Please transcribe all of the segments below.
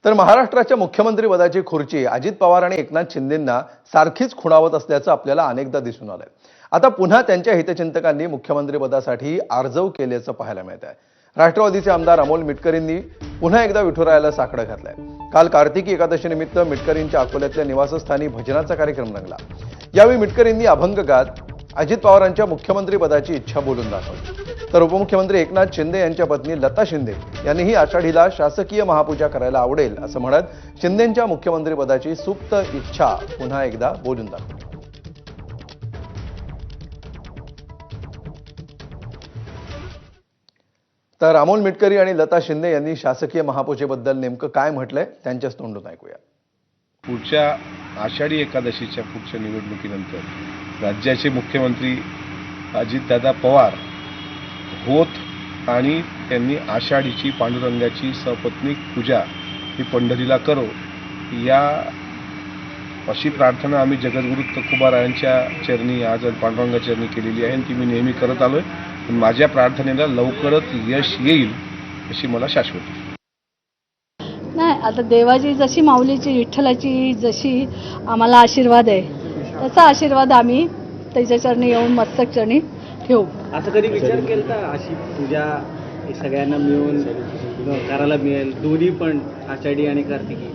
तर महाराष्ट्राच्या मुख्यमंत्रीपदाची खुर्ची अजित पवार आणि एकनाथ शिंदेंना सारखीच खुणावत असल्याचं आपल्याला अनेकदा दिसून आलंय। आता पुन्हा त्यांच्या हितचिंतकांनी मुख्यमंत्रीपदासाठी आर्जव केल्याचं पाहायला मिळत आहे। राष्ट्रवादीचे आमदार अमोल मिटकरींनी पुन्हा एकदा विठुरायाला साकडं घातलंय। काल कार्तिकी एकादशीनिमित्त मिटकरींच्या अकोल्यातल्या निवासस्थानी भजनाचा कार्यक्रम रंगला। यावेळी मिटकरींनी अभंग गात अजित पवारांच्या मुख्यमंत्रीपदाची इच्छा बोलून दाखवली। तर उपमुख्यमंत्री एकनाथ शिंदे यांच्या पत्नी लता शिंदे यांनीही आषाढीला शासकीय महापूजा करायला आवडेल असं म्हणत शिंदेंच्या मुख्यमंत्रीपदाची सुप्त इच्छा पुन्हा एकदा बोलून दाखवली। तर अमोल मिटकरी आणि लता शिंदे यांनी शासकीय महापूजेबद्दल नेमकं काय म्हटलंय त्यांच्याच तोंडून ऐकूया। पुढच्या आषाढी एकादशीच्या पुढच्या निवडणुकीनंतर राज्याचे मुख्यमंत्री अजितदादा पवार होत आणि त्यांनी आषाढीची पांडुरंगाची सपत्नीक पूजा ही पंढरीला करो या अशी प्रार्थना आम्ही जगद्गुरु तुकोबारायांच्या चरणी आज पांडुरंगाच्या चरणी केलेली आहे आणि ती मी नेहमी करत आलोय। माझ्या प्रार्थनेला लवकरच यश येईल अशी मला शाश्वती नाही। आता देवाची जशी माऊलीची विठ्ठलाची जशी आम्हाला आशीर्वाद आहे तसा आशीर्वाद आम्ही त्याच्या चरणी येऊन मस्तक चरणी ठेवू। असं कधी विचार केला अशी पूजा सगळ्यांना मिळून करायला मिळेल दोन्ही पण आषाढी आणि कार्तिकी?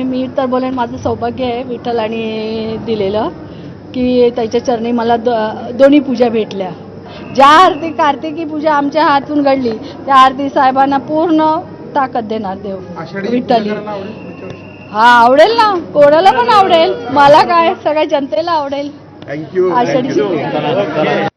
मी तर बोलेन माझं सौभाग्य आहे विठ्ठल आणि दिलेलं की त्याच्या चरणी मला दोन्ही पूजा भेटल्या। ज्या आरती कार्तिकी पूजा आमच्या हातून घडली त्या आरती साहेबांना पूर्ण ताकद देणार देव विठ्ठल। हा आवडेल ना, कोणाला पण आवडेल, मला काय सगळ्या जनतेला आवडेल। थँक्यू। आषाढीची पूजा